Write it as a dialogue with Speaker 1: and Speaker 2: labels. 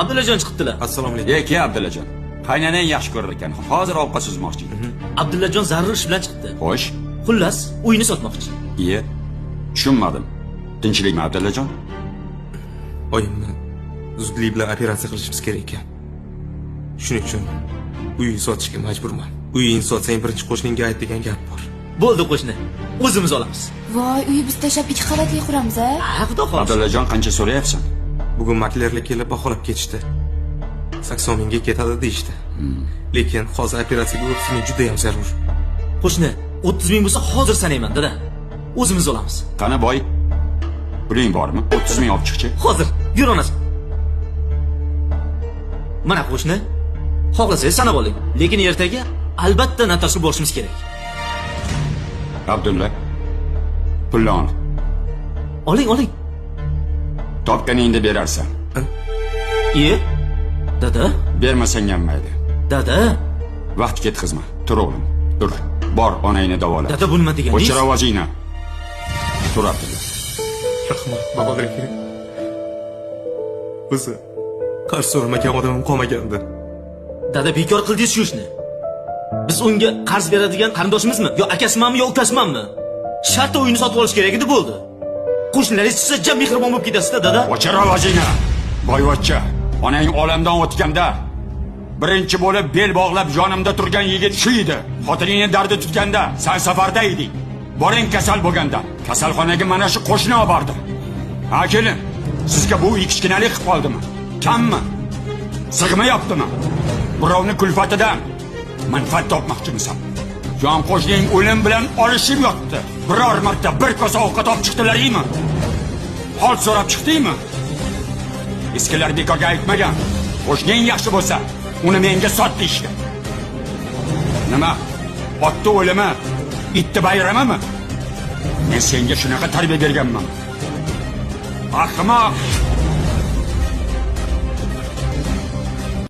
Speaker 1: Abdullajon chiqibdilar.
Speaker 2: Assalomu alaykum.
Speaker 3: Ey, Abdullajon. Qaynanang yaxshi ko'rar ekan. Hozir ovqat suzmoqchi.
Speaker 1: Abdullajon zarur ish bilan chiqibdi.
Speaker 3: Xo'sh.
Speaker 1: Xullas, uyini sotmoqchi.
Speaker 3: Iye. Tushunmadim. Tinchlikmi Abdullajon?
Speaker 2: Oyimni zudlik bilan operatsiya qilishimiz kerak ekan. Shuning uchun uyni sotishga majburman. Uyingni sotsang birinchi qo'shningga ayt degan gap bor.
Speaker 1: Bo'ldi qo'shni. O'zimiz olamiz.
Speaker 4: Voy, uy biz tashlab 2 qavatli quramiz-a?
Speaker 1: Ha, xudo xohlasa.
Speaker 3: Abdullajon qancha so'rayapsan?
Speaker 2: Bugun maklerlar kelib baholab ketishdi. 80 mingga ketadi deyishdi. Lekin hozir operatsiyaga o'tishning juda ham zarur.
Speaker 1: Qo'shni, 30 ming bo'lsa hozir sanayman, dada. O'zimiz olamiz.
Speaker 3: Qani boy? Puling bormi? 30 ming olib chiqchi.
Speaker 1: Hozir, yur onasi. Mana qo'shni. Xohlasangiz sanab oling. Lekin ertaga albatta notarga borishimiz kerak.
Speaker 3: Abdulla. Pulni ol.
Speaker 1: Oling.
Speaker 3: Topganingni berarsan.
Speaker 1: Iye. Dada,
Speaker 3: Bermasang ham mayli.
Speaker 1: dada.
Speaker 3: Vaqt ketkazma. Tur o'g'lim. Tur. Bor, onangni davola.
Speaker 1: Dada bu nima deganingiz?
Speaker 3: O'chir ovozingni. Tur Abdulla.
Speaker 2: Rahmat, babalarga. O'zi qarz so'ramagan odamim qolmagandi.
Speaker 1: Dada bekor qildingiz shu ishni. Biz unga qarz beradigan qarindoshimizmi? Yo akasimanmi, yo ukasimanmi? Shartta uyini sotib olish kerak edi, bo'ldi. Qo'shnilaringiz siz jam mehribon bo'lib ketasiz-da, dada.
Speaker 3: O'chir ovozingni. Boyvachcha, onang olamdan o'tganda birinchi bo'lib bel bog'lab yonimda turgan yigit shu edi. Xotiningni dardi tutganda sen safarda eding. Boring kasal bo'lganda, kasalxonaga mana shu qo'shni olib bordim. Ha kelin, sizga bu kichkinalik qilib qoldimi? Kammi? Sig'mayaptimi? Birovni kulfatidan manfaat topmoqchimisan? Jon qo'shning o'lim bilan olishib yotdi. Biror marta bir kosa ovqat olib chiqdilaringmi? Hol so'rab chiqdingmi? Eskilar bekorga aytmagan. Qo'shning yaxshi bo'lsa, uni menga sot deyishdi. Nima? Otni o'limi, itni bayramimi? Men senga shunaqa tarbiya berganman. Ahmoq!